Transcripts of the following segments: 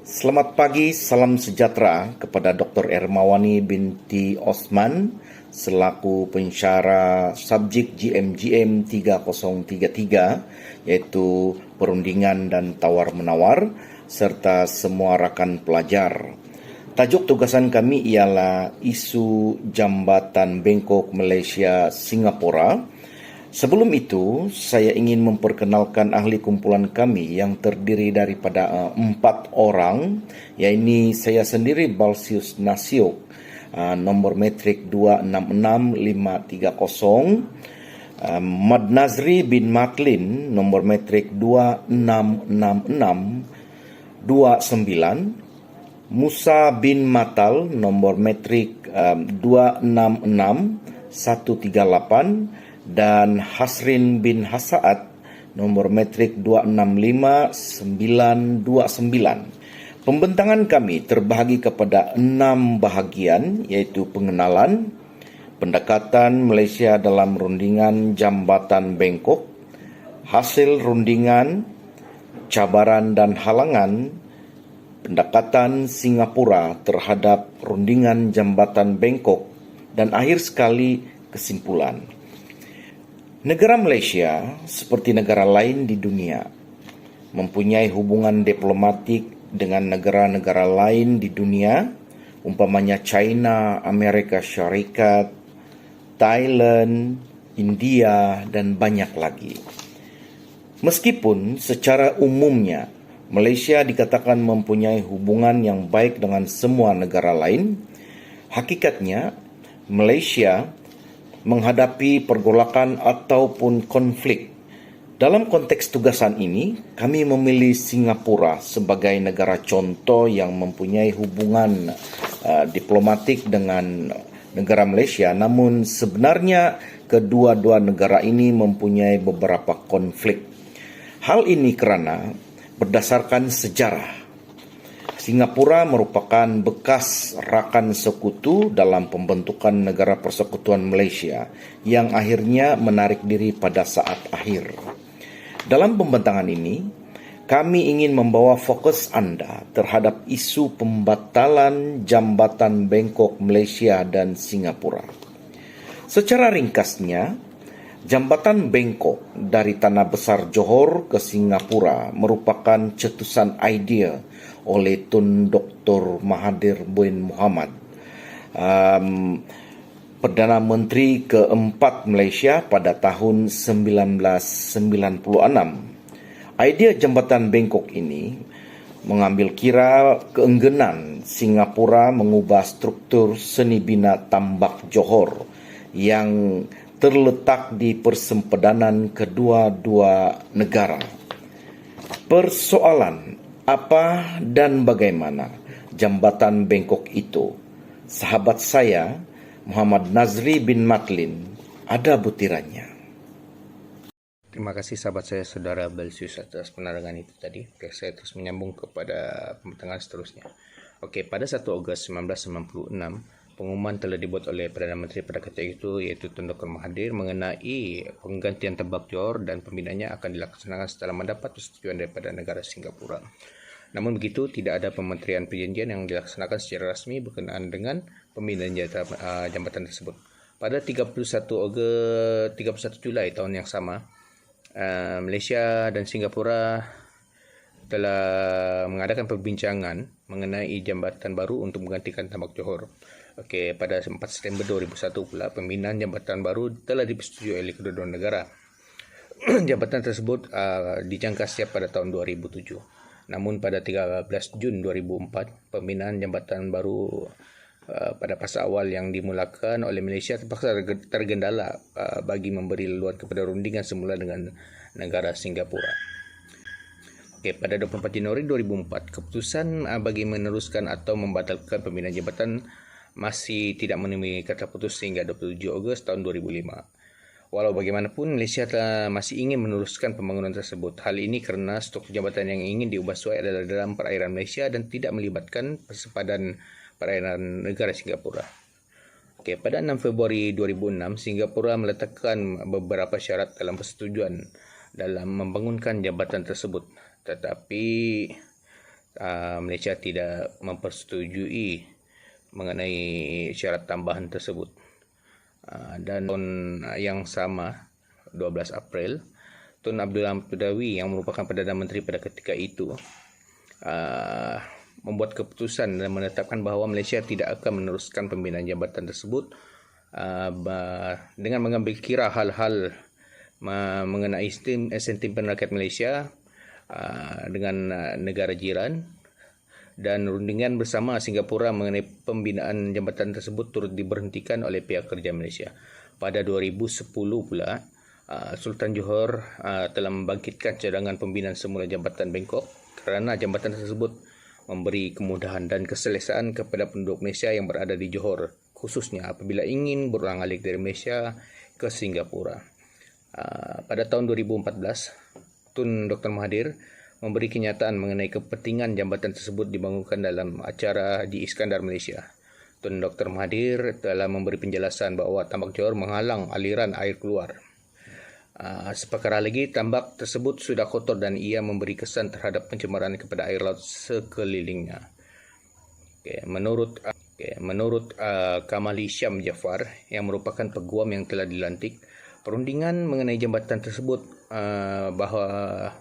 Selamat pagi, salam sejahtera kepada Dr. Ermawani binti Osman selaku pensyarah subjek GMGM 3033 iaitu perundingan dan tawar-menawar serta semua rakan pelajar. Tajuk tugasan kami ialah isu jambatan Bangkok Malaysia Singapura. Sebelum itu, saya ingin memperkenalkan ahli kumpulan kami yang terdiri daripada 4 orang, yaitu saya sendiri Balsius Nasiok, nombor metrik 266530, Mad Nazri bin Matlin, nombor metrik 266629, Musa bin Matal, nombor metrik 266138, dan Hasrin bin Hasaat nomor metrik 265929. Pembentangan kami terbahagi kepada 6 bahagian, iaitu pengenalan, pendekatan Malaysia dalam rundingan jambatan Bangkok, hasil rundingan, cabaran dan halangan, pendekatan Singapura terhadap rundingan jambatan Bangkok, dan akhir sekali kesimpulan. Negara Malaysia, seperti negara lain di dunia, mempunyai hubungan diplomatik dengan negara-negara lain di dunia, umpamanya China, Amerika Syarikat, Thailand, India, dan banyak lagi. Meskipun secara umumnya Malaysia dikatakan mempunyai hubungan yang baik dengan semua negara lain, hakikatnya Malaysia menghadapi pergolakan ataupun konflik. Dalam konteks tugasan ini, kami memilih Singapura sebagai negara contoh yang mempunyai hubungan diplomatik dengan negara Malaysia, namun sebenarnya kedua-dua negara ini mempunyai beberapa konflik. Hal ini kerana berdasarkan sejarah, Singapura merupakan bekas rakan sekutu dalam pembentukan Negara Persekutuan Malaysia yang akhirnya menarik diri pada saat akhir. Dalam pembentangan ini, kami ingin membawa fokus anda terhadap isu pembatalan jambatan Bangkok Malaysia dan Singapura. Secara ringkasnya, jambatan Bangkok dari Tanah Besar Johor ke Singapura merupakan cetusan idea oleh Tun Dr. Mahathir bin Mohamad, Perdana Menteri keempat Malaysia pada tahun 1996. Idea jambatan Bangkok ini mengambil kira keengganan Singapura mengubah struktur seni bina tambak Johor yang terletak di persempadan kedua-dua negara. Persoalan apa dan bagaimana jambatan Bangkok itu? Sahabat saya, Muhammad Nazri bin Matlin, ada butirannya. Terima kasih sahabat saya, Saudara Balsius, atas penerangan itu tadi. Oke, saya terus menyambung kepada pembentangan seterusnya. Oke, pada 1 Ogos 1996, pengumuman telah dibuat oleh Perdana Menteri pada ketika itu, iaitu Tun Dr. Mahathir, mengenai penggantian tambak Johor dan pembinaannya akan dilaksanakan setelah mendapat persetujuan daripada negara Singapura. Namun begitu, tidak ada pementerian perjanjian yang dilaksanakan secara rasmi berkenaan dengan pembinaan jambatan tersebut. Pada 31 Julai tahun yang sama, Malaysia dan Singapura telah mengadakan perbincangan mengenai jambatan baru untuk menggantikan tambak Johor. Okey, pada 4 September 2001 pula, pembinaan jambatan baru telah dipersetujui oleh kedua-dua negara. Jambatan tersebut dijangka siap pada tahun 2007. Namun pada 13 Jun 2004, pembinaan jambatan baru pada fasa awal yang dimulakan oleh Malaysia terpaksa tergendala bagi memberi laluan kepada rundingan semula dengan negara Singapura. Okey, pada 24 Januari 2004, keputusan bagi meneruskan atau membatalkan pembinaan jambatan masih tidak menemui kata putus sehingga 27 Ogos tahun 2005. Walau bagaimanapun, Malaysia masih ingin meneruskan pembangunan tersebut. Hal ini kerana struktur jambatan yang ingin diubah suai adalah dalam perairan Malaysia dan tidak melibatkan persempadan perairan negara Singapura. Okey, pada 6 Februari 2006, Singapura meletakkan beberapa syarat dalam persetujuan dalam membangunkan jambatan tersebut. Tetapi Malaysia tidak mempersetujui mengenai syarat tambahan tersebut. Dan tahun yang sama, 12 April, Tun Abdul Hamid Badawi yang merupakan Perdana Menteri pada ketika itu membuat keputusan dan menetapkan bahawa Malaysia tidak akan meneruskan pembinaan jabatan tersebut dengan mengambil kira hal-hal mengenai sentimen rakyat Malaysia dengan negara jiran, dan rundingan bersama Singapura mengenai pembinaan jambatan tersebut turut diberhentikan oleh pihak kerja Malaysia. Pada 2010 pula, Sultan Johor telah membangkitkan cadangan pembinaan semula jambatan Bangkok kerana jambatan tersebut memberi kemudahan dan keselesaan kepada penduduk Malaysia yang berada di Johor, khususnya apabila ingin berulang-alik dari Malaysia ke Singapura. Pada tahun 2014, Tun Dr. Mahathir memberi kenyataan mengenai kepentingan jambatan tersebut dibangunkan dalam acara di Iskandar, Malaysia. Tun Dr. Mahathir telah memberi penjelasan bahawa tambak Johor menghalang aliran air keluar. Seperkara lagi, tambak tersebut sudah kotor dan ia memberi kesan terhadap pencemaran kepada air laut sekelilingnya. Menurut Kamali Syam Jaafar yang merupakan peguam yang telah dilantik, perundingan mengenai jambatan tersebut bahawa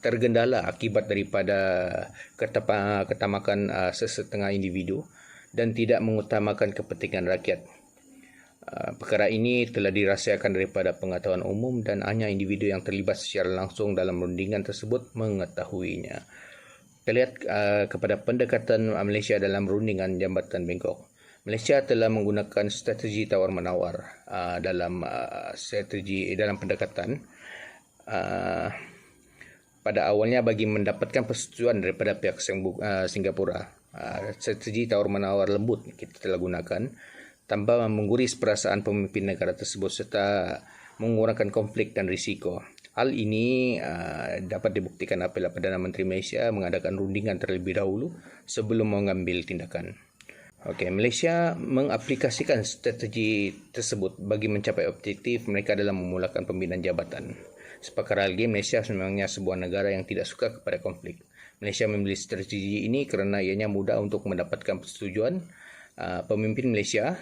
tergendala akibat daripada ketamakan sesetengah individu dan tidak mengutamakan kepentingan rakyat. Perkara ini telah dirahsiakan daripada pengetahuan umum dan hanya individu yang terlibat secara langsung dalam rundingan tersebut mengetahuinya. Kita lihat kepada pendekatan Malaysia dalam rundingan jambatan Bangkok. Malaysia telah menggunakan strategi tawar-menawar dalam pendekatan. Pada awalnya bagi mendapatkan persetujuan daripada pihak Singapura. Strategi tawar-menawar lembut kita telah gunakan tanpa mengguris perasaan pemimpin negara tersebut serta mengurangkan konflik dan risiko. Hal ini dapat dibuktikan apabila Perdana Menteri Malaysia mengadakan rundingan terlebih dahulu sebelum mengambil tindakan. Malaysia mengaplikasikan strategi tersebut bagi mencapai objektif mereka dalam memulakan pembinaan jabatan. Seperkara lagi, Malaysia sebenarnya sebuah negara yang tidak suka kepada konflik. Malaysia memilih strategi ini kerana ianya mudah untuk mendapatkan persetujuan. Pemimpin Malaysia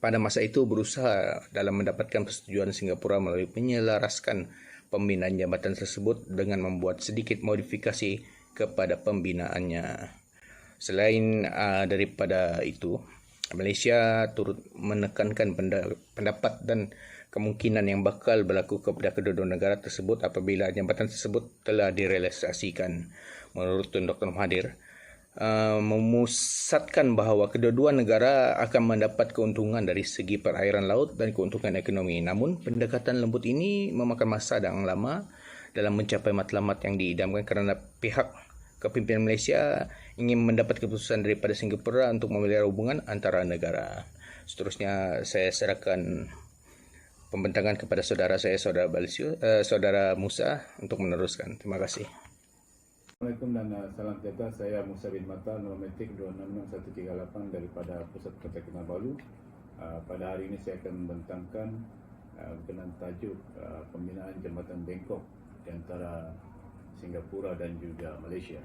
pada masa itu berusaha dalam mendapatkan persetujuan Singapura melalui menyelaraskan pembinaan jabatan tersebut dengan membuat sedikit modifikasi kepada pembinaannya. Selain daripada itu, Malaysia turut menekankan pendapat dan kemungkinan yang bakal berlaku kepada kedua-dua negara tersebut apabila jambatan tersebut telah direalisasikan. Menurut Tun Dr. Mahathir, memusatkan bahawa kedua-dua negara akan mendapat keuntungan dari segi perairan laut dan keuntungan ekonomi. Namun, pendekatan lembut ini memakan masa yang lama dalam mencapai matlamat yang diidamkan kerana pihak kepimpinan Malaysia ingin mendapat keputusan daripada Singapura untuk memelihara hubungan antara negara. Seterusnya, saya serahkan pembentangan kepada saudara saya, saudara Musa, untuk meneruskan. Terima kasih. Assalamualaikum dan salam sejahtera. Saya Musa bin Mata, Nometik 266138 daripada Pusat Kota Kinabalu. Pada hari ini saya akan membentangkan berkenaan tajuk pembinaan jambatan Bangkok di antara Singapura dan juga Malaysia.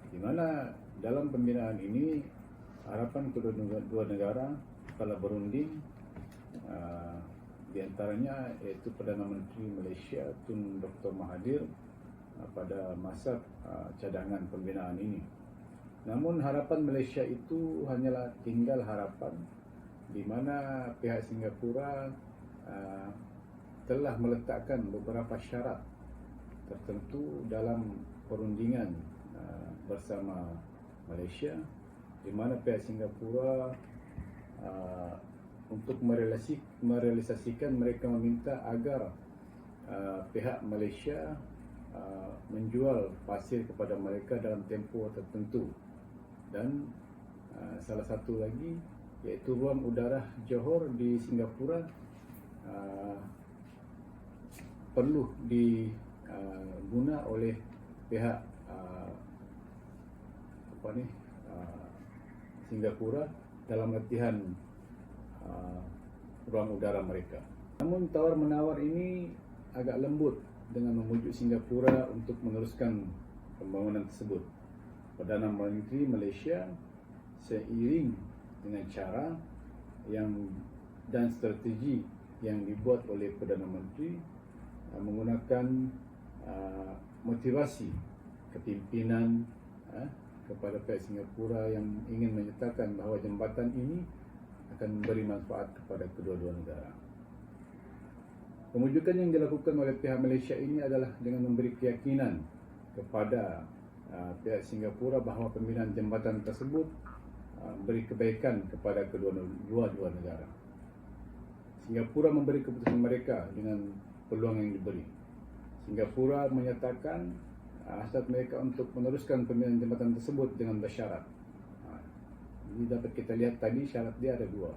Di mana dalam pembinaan ini harapan kedua negara telah berunding, di antaranya iaitu Perdana Menteri Malaysia Tun Dr. Mahathir pada masa cadangan pembinaan ini. Namun harapan Malaysia itu hanyalah tinggal harapan, di mana pihak Singapura telah meletakkan beberapa syarat tertentu dalam perundingan bersama Malaysia, di mana pihak Singapura untuk merealisasikan mereka meminta agar pihak Malaysia menjual pasir kepada mereka dalam tempoh tertentu, dan salah satu lagi iaitu ruang udara Johor di Singapura perlu diguna oleh pihak Singapura dalam latihan ruang udara mereka. Namun tawar-menawar ini agak lembut dengan memujuk Singapura untuk meneruskan pembangunan tersebut. Perdana Menteri Malaysia seiring dengan cara dan strategi yang dibuat oleh Perdana Menteri menggunakan motivasi kepimpinan kepada pihak Singapura yang ingin menyatakan bahawa jambatan ini akan memberi manfaat kepada kedua-dua negara. Kemujukan yang dilakukan oleh pihak Malaysia ini adalah dengan memberi keyakinan kepada pihak Singapura bahawa pembinaan jambatan tersebut memberi kebaikan kepada kedua-dua negara. Singapura memberi keputusan mereka dengan peluang yang diberi. Singapura menyatakan hasrat mereka untuk meneruskan pembinaan jambatan tersebut dengan bersyarat. Ini dapat kita lihat tadi syarat dia ada dua.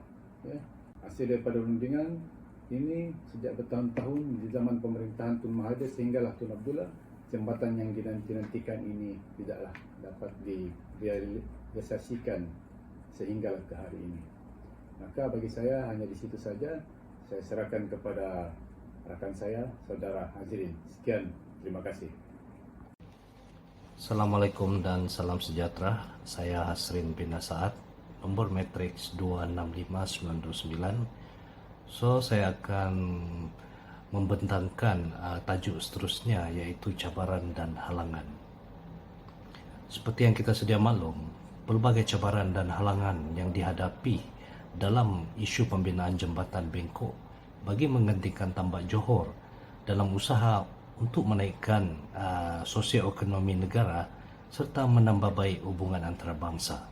Hasil daripada rundingan ini sejak bertahun-tahun di zaman pemerintahan Tun Mahathir sehinggalah Tun Abdullah, jambatan yang dinanti-nantikan ini tidaklah dapat direalisasikan sehinggalah ke hari ini. Maka bagi saya hanya di situ saja saya serahkan kepada rakan saya, Saudara Hazrin. Sekian, terima kasih. Assalamualaikum dan salam sejahtera. Saya Hasrin bin Saad, nomor matriks 265929. So saya akan membentangkan tajuk seterusnya, yaitu cabaran dan halangan. Seperti yang kita sedia maklum, pelbagai cabaran dan halangan yang dihadapi dalam isu pembinaan jambatan Bengkok bagi menggantikan Tambak Johor dalam usaha untuk menaikkan sosioekonomi negara serta menambah baik hubungan antarabangsa.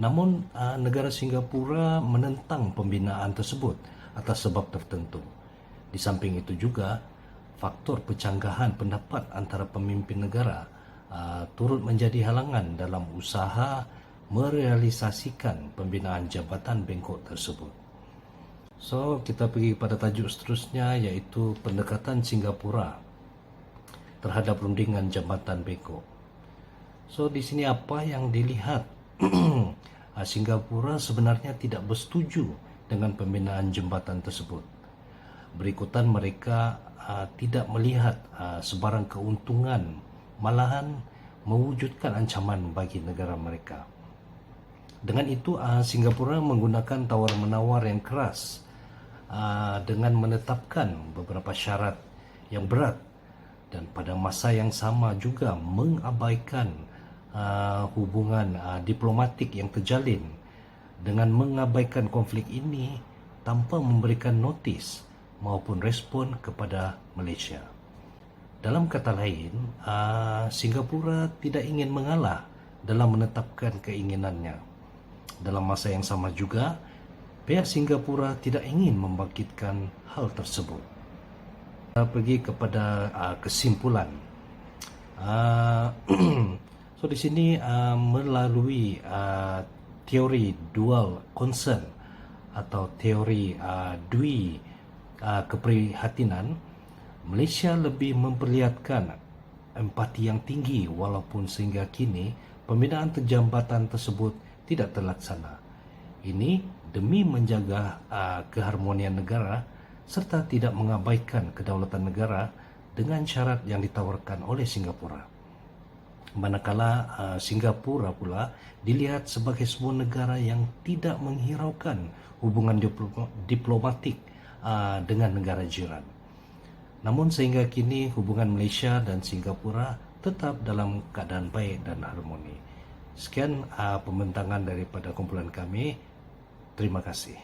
Namun negara Singapura menentang pembinaan tersebut atas sebab tertentu. Di samping itu juga faktor pencanggahan pendapat antara pemimpin negara turut menjadi halangan dalam usaha merealisasikan pembinaan jambatan Bengkok tersebut. So, kita pergi pada tajuk seterusnya, iaitu pendekatan Singapura terhadap rundingan jambatan Bengkok. So, di sini apa yang dilihat? Singapura sebenarnya tidak bersetuju dengan pembinaan jambatan tersebut. Berikutan mereka tidak melihat sebarang keuntungan, malahan mewujudkan ancaman bagi negara mereka. Dengan itu, Singapura menggunakan tawar-menawar yang keras dengan menetapkan beberapa syarat yang berat dan pada masa yang sama juga mengabaikan hubungan diplomatik yang terjalin dengan mengabaikan konflik ini tanpa memberikan notis maupun respon kepada Malaysia. Dalam kata lain, Singapura tidak ingin mengalah dalam menetapkan keinginannya. Dalam masa yang sama juga, pihak Singapura tidak ingin membangkitkan hal tersebut. Kita pergi kepada kesimpulan. So di sini melalui teori dual concern atau teori dui keprihatinan, Malaysia lebih memperlihatkan empati yang tinggi walaupun sehingga kini pembinaan jambatan tersebut tidak terlaksana. Ini demi menjaga keharmonian negara serta tidak mengabaikan kedaulatan negara dengan syarat yang ditawarkan oleh Singapura. Manakala Singapura pula dilihat sebagai sebuah negara yang tidak menghiraukan hubungan diplomatik dengan negara jiran. Namun sehingga kini hubungan Malaysia dan Singapura tetap dalam keadaan baik dan harmoni. Sekian pembentangan daripada kumpulan kami. Terima kasih.